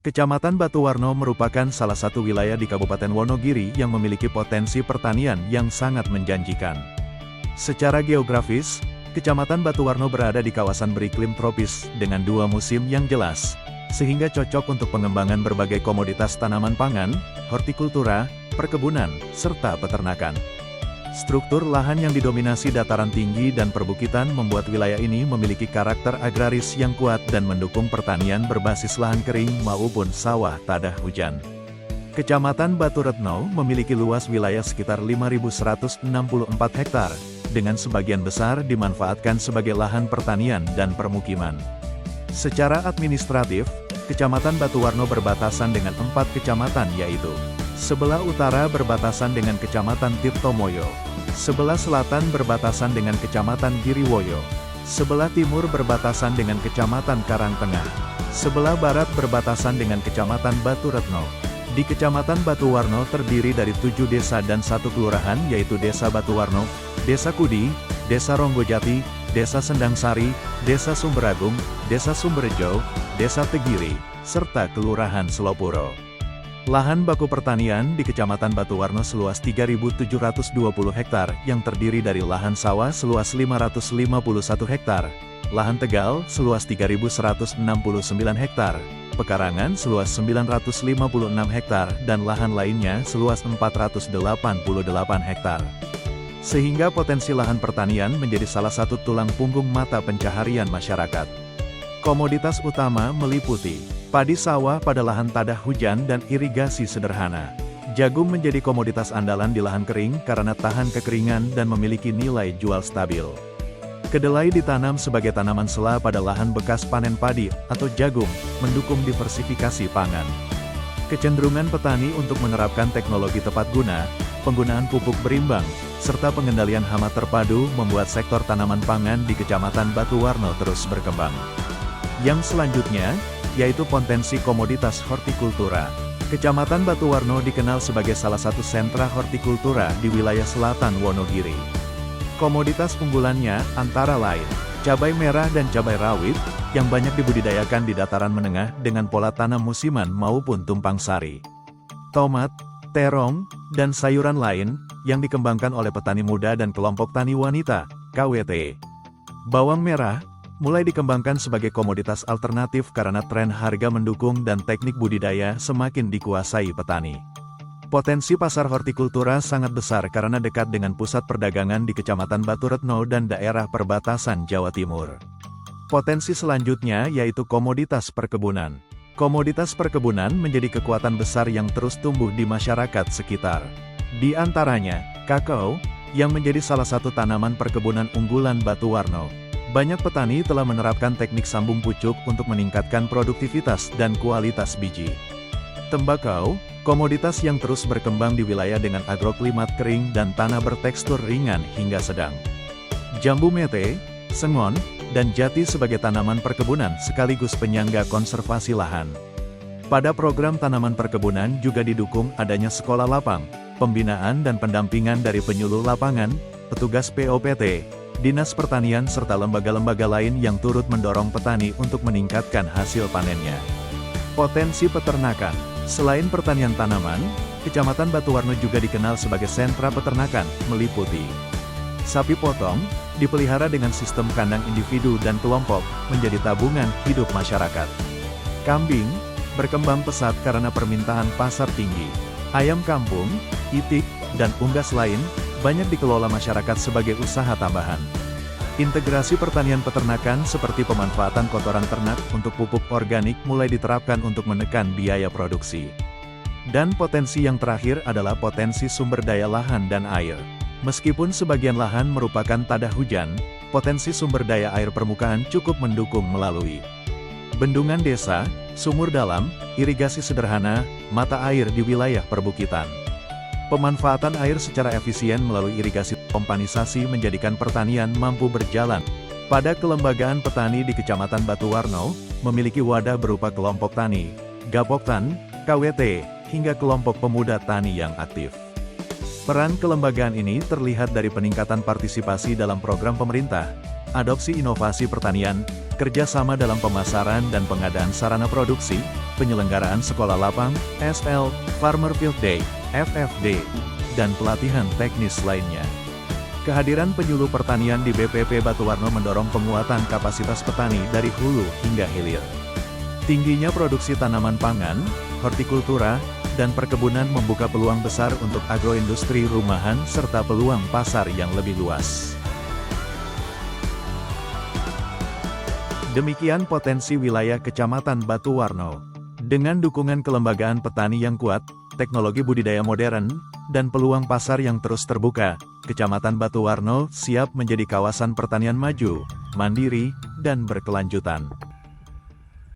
Kecamatan Batuwarno merupakan salah satu wilayah di Kabupaten Wonogiri yang memiliki potensi pertanian yang sangat menjanjikan. Secara geografis, Kecamatan Batuwarno berada di kawasan beriklim tropis dengan dua musim yang jelas, sehingga cocok untuk pengembangan berbagai komoditas tanaman pangan, hortikultura, perkebunan, serta peternakan. Struktur lahan yang didominasi dataran tinggi dan perbukitan membuat wilayah ini memiliki karakter agraris yang kuat dan mendukung pertanian berbasis lahan kering maupun sawah tadah hujan. Kecamatan Baturetno memiliki luas wilayah sekitar 5.164 hektar, dengan sebagian besar dimanfaatkan sebagai lahan pertanian dan permukiman. Secara administratif, Kecamatan Batuwarno berbatasan dengan 4 kecamatan yaitu: sebelah utara berbatasan dengan Kecamatan Tirtomoyo, sebelah selatan berbatasan dengan Kecamatan Giriwoyo, sebelah timur berbatasan dengan Kecamatan Karangtengah, sebelah barat berbatasan dengan Kecamatan Baturetno. Di Kecamatan Batuwarno terdiri dari 7 desa dan 1 kelurahan yaitu Desa Batuwarno, Desa Kudi, Desa Ronggojati, Desa Sendangsari, Desa Sumberagung, Desa Sumberjo, Desa Tegiri, serta Kelurahan Selopuro. Lahan baku pertanian di Kecamatan Batuwarno seluas 3.720 hektar yang terdiri dari lahan sawah seluas 551 hektar, lahan tegal seluas 3.169 hektar, pekarangan seluas 956 hektar dan lahan lainnya seluas 488 hektar. Sehingga potensi lahan pertanian menjadi salah satu tulang punggung mata pencaharian masyarakat. Komoditas utama meliputi padi sawah pada lahan tadah hujan dan irigasi sederhana. Jagung menjadi komoditas andalan di lahan kering karena tahan kekeringan dan memiliki nilai jual stabil. Kedelai ditanam sebagai tanaman sela pada lahan bekas panen padi atau jagung, mendukung diversifikasi pangan. Kecenderungan petani untuk menerapkan teknologi tepat guna, penggunaan pupuk berimbang, serta pengendalian hama terpadu membuat sektor tanaman pangan di Kecamatan Batuwarno terus berkembang. Yang selanjutnya, yaitu potensi komoditas hortikultura. Kecamatan Batuwarno dikenal sebagai salah satu sentra hortikultura di wilayah selatan Wonogiri. Komoditas unggulannya antara lain, cabai merah dan cabai rawit, yang banyak dibudidayakan di dataran menengah dengan pola tanam musiman maupun tumpang sari. Tomat, terong, dan sayuran lain, yang dikembangkan oleh petani muda dan kelompok tani wanita, KWT. Bawang merah, mulai dikembangkan sebagai komoditas alternatif karena tren harga mendukung dan teknik budidaya semakin dikuasai petani. Potensi pasar hortikultura sangat besar karena dekat dengan pusat perdagangan di Kecamatan Baturetno dan daerah perbatasan Jawa Timur. Potensi selanjutnya yaitu komoditas perkebunan. Komoditas perkebunan menjadi kekuatan besar yang terus tumbuh di masyarakat sekitar. Di antaranya, kakao, yang menjadi salah satu tanaman perkebunan unggulan Batuwarno. Banyak petani telah menerapkan teknik sambung pucuk untuk meningkatkan produktivitas dan kualitas biji. Tembakau, komoditas yang terus berkembang di wilayah dengan agroklimat kering dan tanah bertekstur ringan hingga sedang. Jambu mete, sengon, dan jati sebagai tanaman perkebunan sekaligus penyangga konservasi lahan. Pada program tanaman perkebunan juga didukung adanya sekolah lapang, pembinaan dan pendampingan dari penyuluh lapangan, petugas POPT, Dinas Pertanian serta lembaga-lembaga lain yang turut mendorong petani untuk meningkatkan hasil panennya. Potensi peternakan. Selain pertanian tanaman, Kecamatan Batuwarno juga dikenal sebagai sentra peternakan, meliputi sapi potong, dipelihara dengan sistem kandang individu dan kelompok, menjadi tabungan hidup masyarakat. Kambing, berkembang pesat karena permintaan pasar tinggi. Ayam kampung, itik, dan unggas lain, banyak dikelola masyarakat sebagai usaha tambahan. Integrasi pertanian peternakan seperti pemanfaatan kotoran ternak untuk pupuk organik mulai diterapkan untuk menekan biaya produksi. Dan potensi yang terakhir adalah potensi sumber daya lahan dan air. Meskipun sebagian lahan merupakan tadah hujan, potensi sumber daya air permukaan cukup mendukung melalui bendungan desa, sumur dalam, irigasi sederhana, mata air di wilayah perbukitan. Pemanfaatan air secara efisien melalui irigasi pompanisasi menjadikan pertanian mampu berjalan. Pada kelembagaan petani di Kecamatan Batuwarno, memiliki wadah berupa kelompok tani, Gapoktan, KWT, hingga kelompok pemuda tani yang aktif. Peran kelembagaan ini terlihat dari peningkatan partisipasi dalam program pemerintah, adopsi inovasi pertanian, kerjasama dalam pemasaran dan pengadaan sarana produksi, penyelenggaraan sekolah lapang, SL, Farmer Field Day, FFD, dan pelatihan teknis lainnya. Kehadiran penyuluh pertanian di BPP Batuwarno mendorong penguatan kapasitas petani dari hulu hingga hilir. Tingginya produksi tanaman pangan, hortikultura, dan perkebunan membuka peluang besar untuk agroindustri rumahan serta peluang pasar yang lebih luas. Demikian potensi wilayah Kecamatan Batuwarno. Dengan dukungan kelembagaan petani yang kuat, teknologi budidaya modern, dan peluang pasar yang terus terbuka, Kecamatan Batuwarno siap menjadi kawasan pertanian maju, mandiri, dan berkelanjutan.